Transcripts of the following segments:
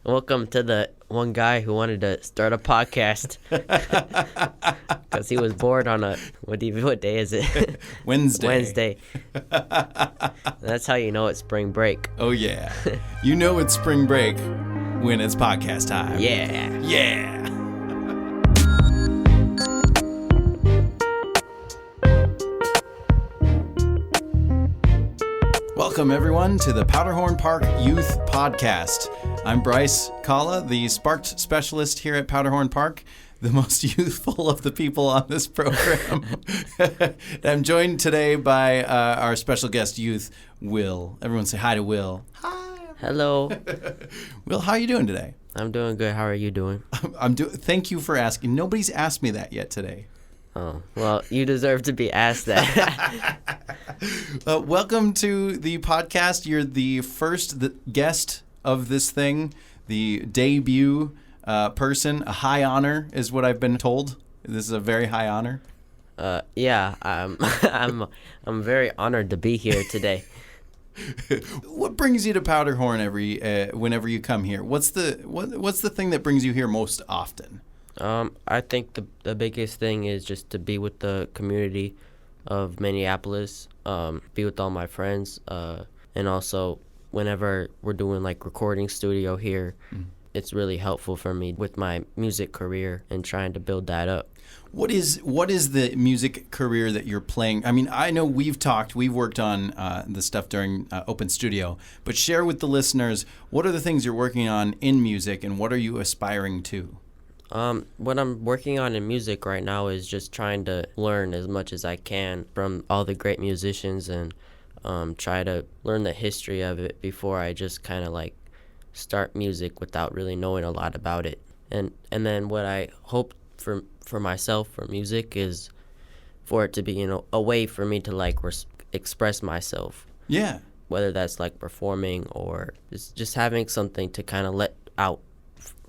Welcome to the one guy who wanted to start a podcast because he was bored on what day is it? Wednesday. That's how you know it's spring break. Oh, yeah. You know it's spring break when it's podcast time. Yeah. Yeah. Welcome, everyone, to the Powderhorn Park Youth Podcast. I'm Bryce Kalal, the Sparked Specialist here at Powderhorn Park, the most youthful of the people on this program. I'm joined today by our special guest youth, Will. Everyone say hi to Will. Hi. Hello. Will, how are you doing today? I'm doing good. How are you doing? Thank you for asking. Nobody's asked me that yet today. Oh, well, you deserve to be asked that. Welcome to the podcast. You're the first guest of this thing, the debut person. A high honor is what I've been told. This is a very high honor. Yeah, I'm very honored to be here today. What brings you to Powderhorn whenever you come here? What's the thing that brings you here most often? I think the biggest thing is just to be with the community of Minneapolis, be with all my friends, and also whenever we're doing like recording studio here, it's really helpful for me with my music career and trying to build that up. What is the music career that you're playing? I mean, I know we've worked on the stuff during Open Studio, but share with the listeners, what are the things you're working on in music and what are you aspiring to? What I'm working on in music right now is just trying to learn as much as I can from all the great musicians and try to learn the history of it before I just kind of like start music without really knowing a lot about it. And then what I hope for myself for music is for it to be, a way for me to like express myself. Yeah. Whether that's like performing or just having something to kind of let out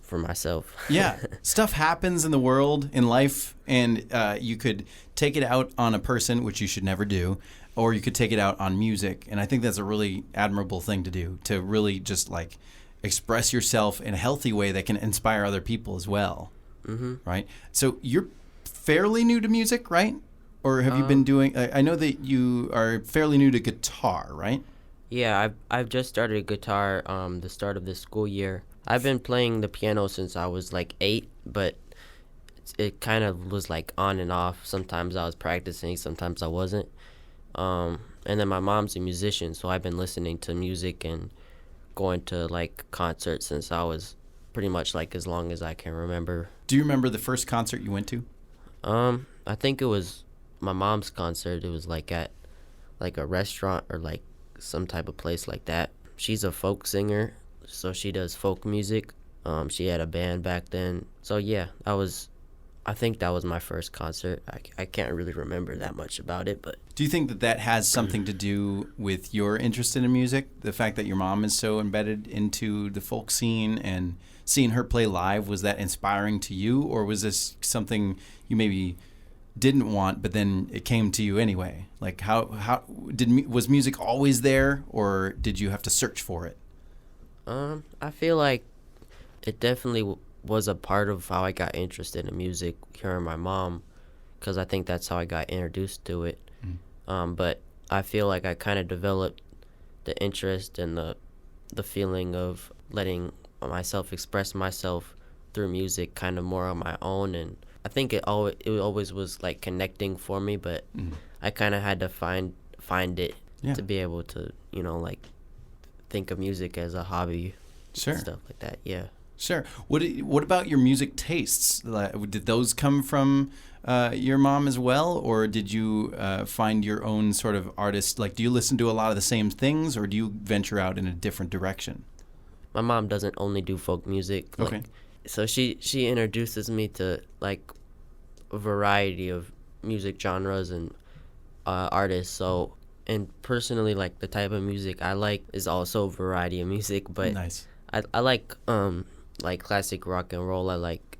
for myself. Yeah. Stuff happens in the world, in life, and you could take it out on a person, which you should never do, or you could take it out on music. And I think that's a really admirable thing to do, to really just like express yourself in a healthy way that can inspire other people as well. Mm-hmm. Right? So you're fairly new to music, right? Or have you been doing, I know that you are fairly new to guitar, right? Yeah, I've just started guitar the start of this school year. I've been playing the piano since I was like 8, but it kind of was like on and off. Sometimes I was practicing, sometimes I wasn't. And then my mom's a musician, so I've been listening to music and going to like concerts since I was pretty much like as long as I can remember. Do you remember the first concert you went to? I think it was my mom's concert. It was like at like a restaurant or like some type of place like that. She's a folk singer. So she does folk music. She had a band back then. So yeah, I think that was my first concert. I can't really remember that much about it, but. Do you think that has something to do with your interest in music? The fact that your mom is so embedded into the folk scene and seeing her play live, was that inspiring to you? Or was this something you maybe didn't want, but then it came to you anyway? Like was music always there, or did you have to search for it? I feel like it definitely was a part of how I got interested in music, hearing my mom, because I think that's how I got introduced to it. But I feel like I kind of developed the interest and the feeling of letting myself express myself through music kind of more on my own, and I think it always was like connecting for me, but I kind of had to find it to be able to, like think of music as a hobby. Sure. And stuff like that. Yeah. Sure. What about your music tastes? Did those come from your mom as well, or did you find your own sort of artist? Like, do you listen to a lot of the same things, or do you venture out in a different direction? My mom doesn't only do folk music. Okay. So she introduces me to like a variety of music genres and artists. So. And personally, like the type of music I like is also a variety of music, but nice. I like classic rock and roll. I like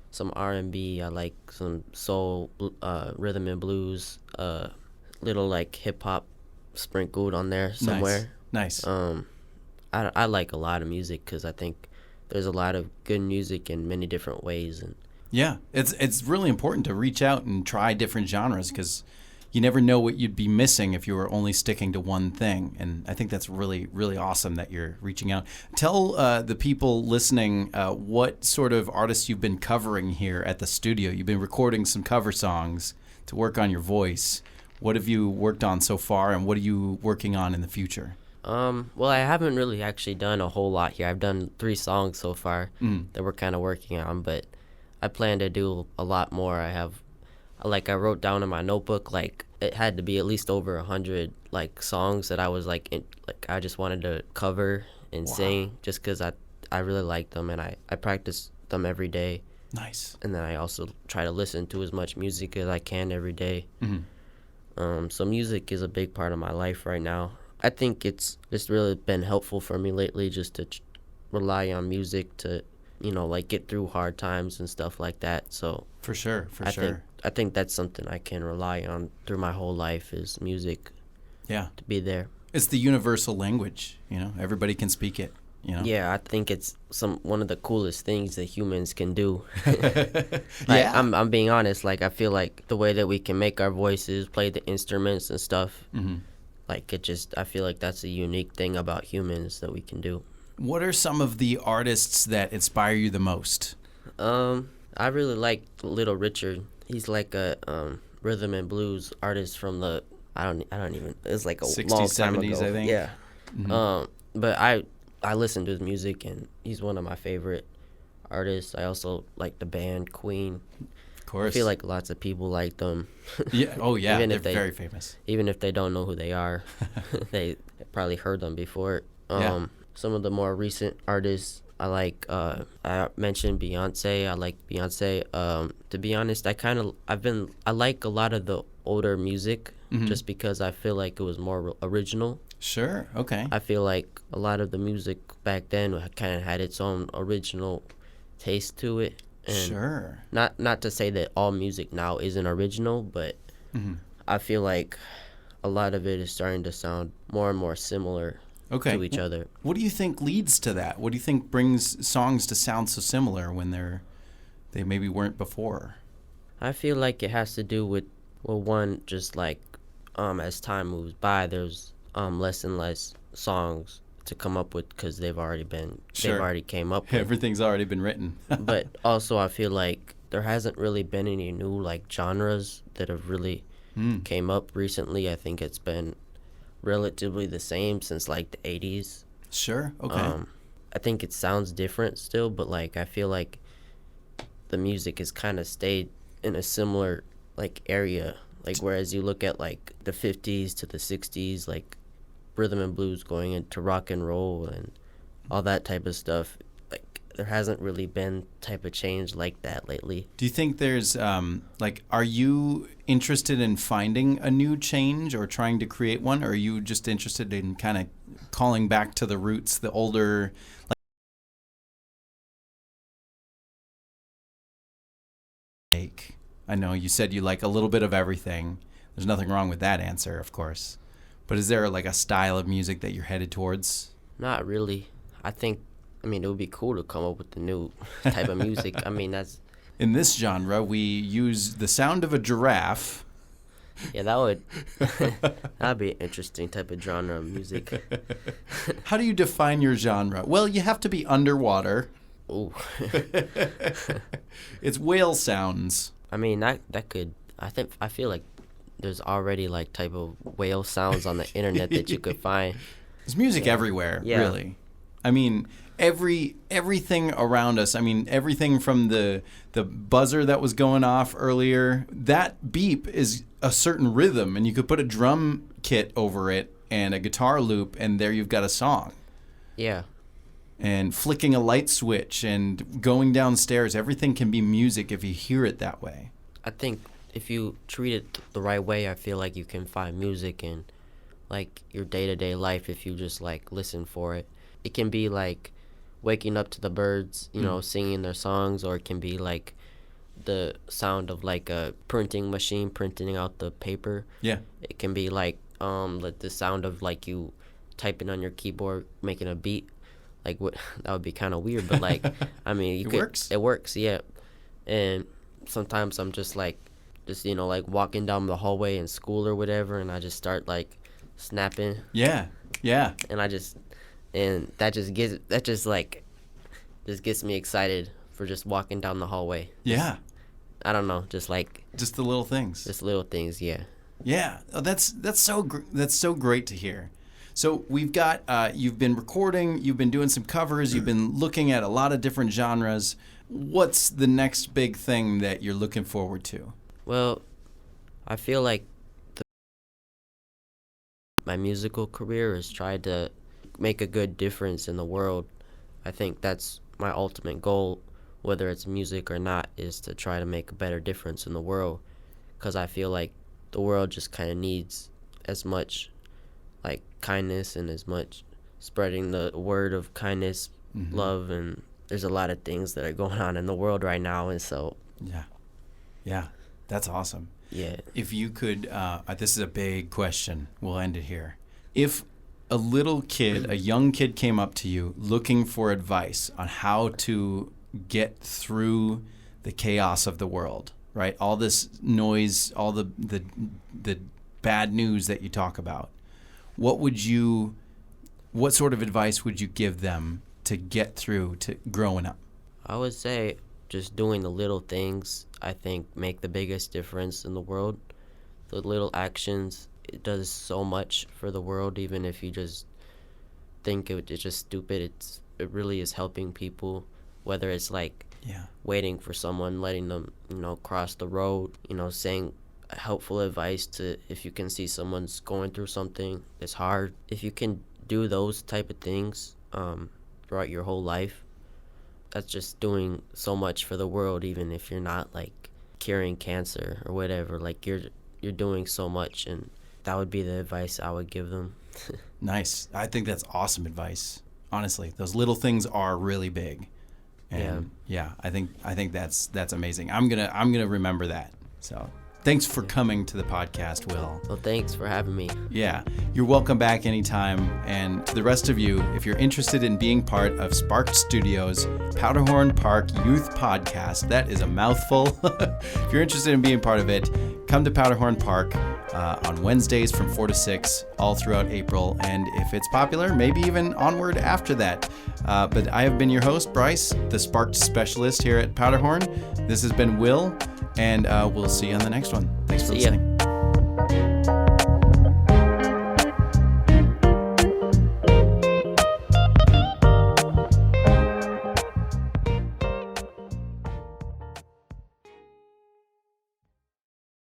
some R&B. I like some soul, rhythm and blues, little like hip hop sprinkled on there somewhere. Nice. I like a lot of music because I think there's a lot of good music in many different ways. And Yeah, it's really important to reach out and try different genres because you never know what you'd be missing if you were only sticking to one thing. And I think that's really, really awesome that you're reaching out. Tell the people listening what sort of artists you've been covering here at the studio. You've been recording some cover songs to work on your voice. What have you worked on so far, and what are you working on in the future? Well, I haven't really actually done a whole lot here. I've done 3 songs so far that we're kind of working on, but I plan to do a lot more. I wrote down in my notebook, like, it had to be at least over 100 like songs that I was I just wanted to cover and sing, just because I really like them, and I practice them every day. Nice. And then I also try to listen to as much music as I can every day. So music is a big part of my life right now. I think it's really been helpful for me lately just to rely on music to, like, get through hard times and stuff like that. So For sure. I think that's something I can rely on through my whole life is music. Yeah. To be there. It's the universal language, everybody can speak it, Yeah, I think it's one of the coolest things that humans can do. Yeah. I'm being honest, like, I feel like the way that we can make our voices, play the instruments and stuff, I feel like that's a unique thing about humans that we can do. What are some of the artists that inspire you the most? I really like Little Richard. He's like a rhythm and blues artist from the it's like a 60s, long time 70s, ago. I think. Yeah. But I listen to his music, and he's one of my favorite artists. I also like the band Queen. Of course. I feel like lots of people like them. Yeah. Oh, yeah. Even They're if they- very famous. Even if they don't know who they are, they probably heard them before. Some of the more recent artists I like, I mentioned Beyonce. I like Beyonce. To be honest, I like a lot of the older music just because I feel like it was more original. Sure. Okay. I feel like a lot of the music back then kind of had its own original taste to it. And Sure. Not to say that all music now isn't original, but I feel like a lot of it is starting to sound more and more similar to each other. What do you think leads to that? What do you think brings songs to sound so similar when they maybe weren't before? I feel like it has to do with, well, one, just like as time moves by, there's less and less songs to come up with because they've already came up with. Everything's already been written. But also I feel like there hasn't really been any new like genres that have really came up recently. I think it's been relatively the same since like the 80s. Sure. Okay. I think it sounds different still, but like I feel like the music has kind of stayed in a similar like area. Like whereas you look at like the 50s to the 60s, like rhythm and blues going into rock and roll and all that type of stuff, like there hasn't really been type of change like that lately. Do you think there's are you interested in finding a new change or trying to create one, or are you just interested in kind of calling back to the roots, the older like I know you said you like a little bit of everything. There's nothing wrong with that answer, of course. But is there like a style of music that you're headed towards? Not really. It would be cool to come up with a new type of music. That's... In this genre, we use the sound of a giraffe. Yeah, that'd be an interesting type of genre of music. How do you define your genre? Well, you have to be underwater. Ooh. It's whale sounds. I feel like there's already like type of whale sounds on the internet that you could find. There's music everywhere, really. Everything around us. Everything from the buzzer that was going off earlier, that beep is a certain rhythm, and you could put a drum kit over it and a guitar loop, and there you've got a song. Yeah. And flicking a light switch and going downstairs, everything can be music if you hear it that way. I think if you treat it the right way, I feel like you can find music in like your day-to-day life if you just like listen for it. It can be like waking up to the birds, singing their songs, or it can be like the sound of like a printing machine printing out the paper. Yeah. It can be like the sound of like you typing on your keyboard, making a beat. like what that would be kind of weird, but like I mean it works, yeah. And sometimes I'm just like like walking down the hallway in school or whatever, and I just start like snapping. Yeah. And that just gets me excited for just walking down the hallway. Yeah. I don't know, just the little things. Just little things, yeah. Yeah, that's so great to hear. So we've got you've been recording, you've been doing some covers, you've been looking at a lot of different genres. What's the next big thing that you're looking forward to? Well, I feel like my musical career is trying to make a good difference in the world. I think that's my ultimate goal, whether it's music or not, is to try to make a better difference in the world, because I feel like the world just kind of needs as much like kindness and as much spreading the word of kindness, love, and there's a lot of things that are going on in the world right now, and so yeah, that's awesome. Yeah. If you could, this is a big question. We'll end it here. If a little kid, a young kid came up to you looking for advice on how to get through the chaos of the world, right? All this noise, all the bad news that you talk about. What sort of advice would you give them to get through to growing up? I would say just doing the little things, I think, make the biggest difference in the world. The little actions, it does so much for the world, even if you just think it's just stupid. It really is helping people, whether it's like waiting for someone, letting them, cross the road, saying helpful advice to if you can see someone's going through something that's hard. If you can do those type of things throughout your whole life, that's just doing so much for the world, even if you're not like curing cancer or whatever. Like you're doing so much, and that would be the advice I would give them. Nice. I think that's awesome advice. Honestly, those little things are really big. And I think that's amazing. I'm gonna remember that. So thanks for coming to the podcast, Will. Well, thanks for having me. Yeah, you're welcome back anytime. And the rest of you, if you're interested in being part of Spark Studios' Powderhorn Park Youth Podcast, that is a mouthful. If you're interested in being part of it, come to Powderhorn Park on Wednesdays from 4 to 6 all throughout April. And if it's popular, maybe even onward after that. But I have been your host, Bryce, the Spark Specialist here at Powderhorn. This has been Will, and we'll see you on the next one. Thanks for listening.